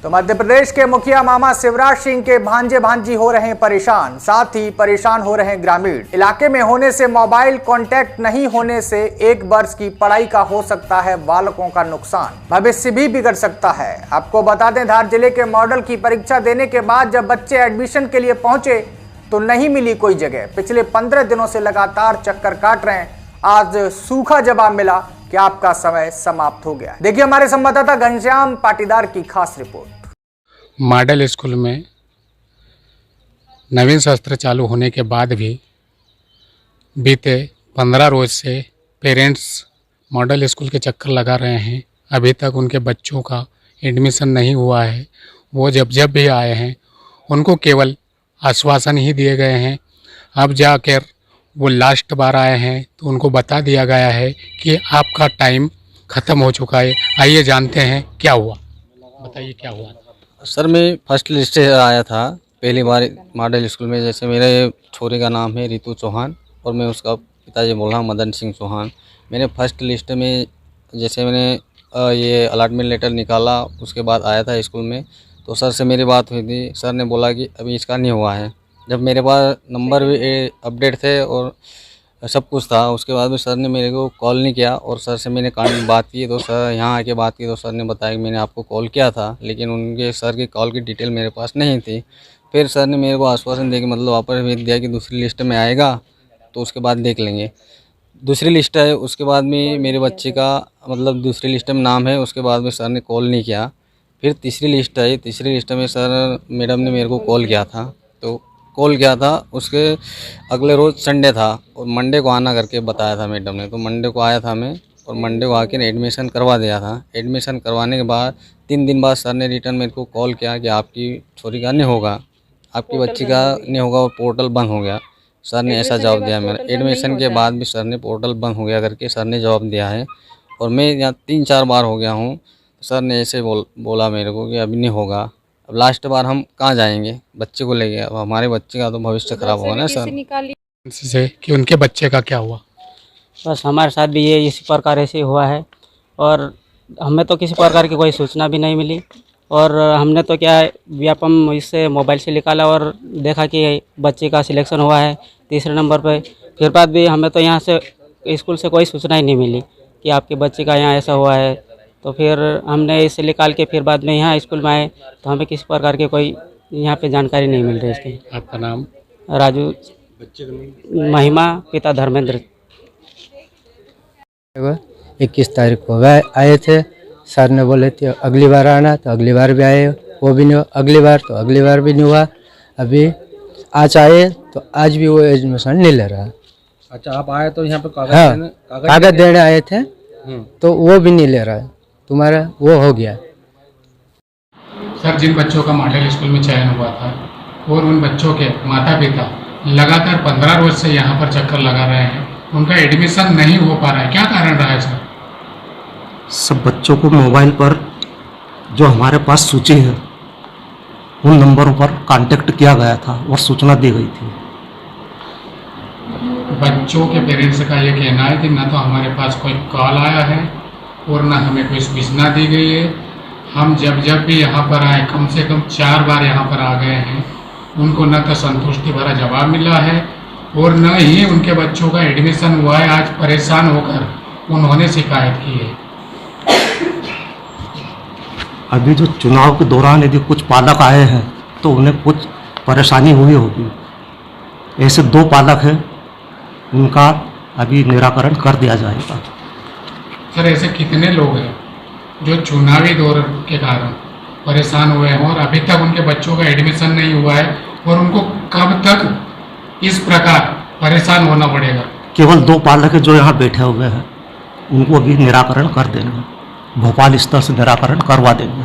तो मध्य प्रदेश के मुखिया मामा शिवराज सिंह के भांजे भांजी हो रहे हैं परेशान, साथ ही परेशान हो रहे हैं ग्रामीण। इलाके में होने से मोबाइल कांटेक्ट नहीं होने से 1 वर्ष की पढ़ाई का हो सकता है बालकों का नुकसान, भविष्य भी बिगड़ सकता है। आपको बता दें, धार जिले के मॉडल की परीक्षा देने के बाद जब बच्चे एडमिशन के लिए पहुंचे तो नहीं मिली कोई जगह। पिछले 15 दिनों से लगातार चक्कर काट रहे हैं। आज सूखा जवाब मिला कि आपका समय समाप्त हो गया। देखिए हमारे संवाददाता घनश्याम पाटीदार की खास रिपोर्ट। मॉडल स्कूल में नवीन सत्र चालू होने के बाद भी बीते 15 रोज से पेरेंट्स मॉडल स्कूल के चक्कर लगा रहे हैं। अभी तक उनके बच्चों का एडमिशन नहीं हुआ है। वो जब भी आए हैं उनको केवल आश्वासन ही दिए गए हैं। अब जाकर वो लास्ट बार आए हैं तो उनको बता दिया गया है कि आपका टाइम ख़त्म हो चुका है। आइए जानते हैं क्या हुआ। बताइए क्या हुआ। सर मैं फर्स्ट लिस्ट से आया था पहली बार मॉडल स्कूल में। जैसे मेरे छोरे का नाम है रितु चौहान और मैं उसका पिताजी बोल रहा हूँ मदन सिंह चौहान। मैंने फर्स्ट लिस्ट में जैसे मैंने ये अलॉटमेंट लेटर निकाला उसके बाद आया था स्कूल में, तो सर से मेरी बात हुई थी। सर ने बोला कि अभी इसका नहीं हुआ है। जब मेरे पास नंबर भी अपडेट थे और सब कुछ था, उसके बाद भी सर ने मेरे को कॉल नहीं किया। और सर से मैंने बात की तो सर यहाँ आके बात की तो सर ने बताया कि मैंने आपको कॉल किया था, लेकिन उनके सर की कॉल की डिटेल मेरे पास नहीं थी। फिर सर ने मेरे को आश्वासन दे के मतलब वापस भेज दिया कि दूसरी लिस्ट में आएगा तो उसके बाद देख लेंगे। दूसरी लिस्ट है उसके बाद में मेरे बच्चे का मतलब दूसरी लिस्ट में नाम है, उसके बाद में सर ने कॉल नहीं किया। फिर तीसरी लिस्ट है, तीसरी लिस्ट में सर मैडम ने मेरे को कॉल किया था। तो कॉल किया था उसके अगले रोज़ संडे था और मंडे को आना करके बताया था मैडम ने। तो मंडे को आया था मैं और मंडे को आकर एडमिशन करवा दिया था। एडमिशन करवाने के बाद 3 दिन बाद सर ने रिटर्न मेरे को कॉल किया कि आपकी छोरी का नहीं होगा, आपकी बच्ची का नहीं होगा और पोर्टल बंद हो गया। सर ने ऐसा जवाब दिया। मेरा एडमिशन के बाद भी सर ने पोर्टल बंद हो गया करके सर ने जवाब दिया है। और मैं यहाँ 3-4 बार हो गया हूँ। सर ने ऐसे बोला मेरे को कि अभी नहीं होगा। अब लास्ट बार हम कहाँ जाएंगे बच्चे को लेके? अब हमारे बच्चे का तो भविष्य खराब होगा ना सर। से कि उनके बच्चे का क्या हुआ? बस हमारे साथ भी ये इसी प्रकार ऐसे हुआ है और हमें तो किसी प्रकार की कोई सूचना भी नहीं मिली। और हमने तो क्या है व्यापम इससे मोबाइल से निकाला और देखा कि बच्चे का सिलेक्शन हुआ है 3रे नंबर पे। फिर बाद भी हमें तो यहाँ से स्कूल से कोई सूचना ही नहीं मिली कि आपके बच्चे का यहाँ ऐसा हुआ है। तो फिर हमने इसे निकाल के फिर बाद में यहाँ स्कूल में आए तो हमें किसी प्रकार की कोई यहाँ पे जानकारी नहीं मिल रही इसकी। आपका नाम? राजू, महिमा, पिता धर्मेंद्र। 21 तारीख को वह आए थे। सर ने बोले थे अगली बार आना, तो अगली बार भी आए, वो भी नहीं हुआ। अगली बार तो अगली बार भी नहीं हुआ। अभी आज आए तो आज भी वो एडमिशन नहीं ले रहा। अच्छा, आप आए तो यहाँ पे कागज देने आए थे तो वो भी नहीं ले रहा है। तुम्हारा वो हो गया। सर, जिन बच्चों का मॉडल स्कूल में चयन हुआ था और उन बच्चों के माता पिता लगातार 15 रोज से यहाँ पर चक्कर लगा रहे हैं, उनका एडमिशन नहीं हो पा रहा है, क्या कारण रहा है सर? सब बच्चों को मोबाइल पर जो हमारे पास सूची है उन नंबरों पर कांटेक्ट किया गया था और सूचना दी गई थी। बच्चों के पेरेंट्स का ये कहना है कि न तो हमारे पास कोई कॉल आया है और न हमें कोई सूचना दी गई है। हम जब भी यहाँ पर आए कम से कम 4 बार यहाँ पर आ गए हैं, उनको न तो संतुष्टि भरा जवाब मिला है और न ही उनके बच्चों का एडमिशन हुआ है। आज परेशान होकर उन्होंने शिकायत की है। अभी जो चुनाव के दौरान यदि कुछ पालक आए हैं तो उन्हें कुछ परेशानी हुई होगी। ऐसे 2 पालक हैं, उनका अभी निराकरण कर दिया जाएगा। सर, ऐसे कितने लोग हैं जो चुनावी दौर के कारण परेशान हुए हैं और अभी तक उनके बच्चों का एडमिशन नहीं हुआ है और उनको कब तक इस प्रकार परेशान होना पड़ेगा? केवल 2 पालक हैं जो यहाँ बैठे हुए हैं, उनको अभी निराकरण कर देंगे। भोपाल स्तर से निराकरण करवा देंगे।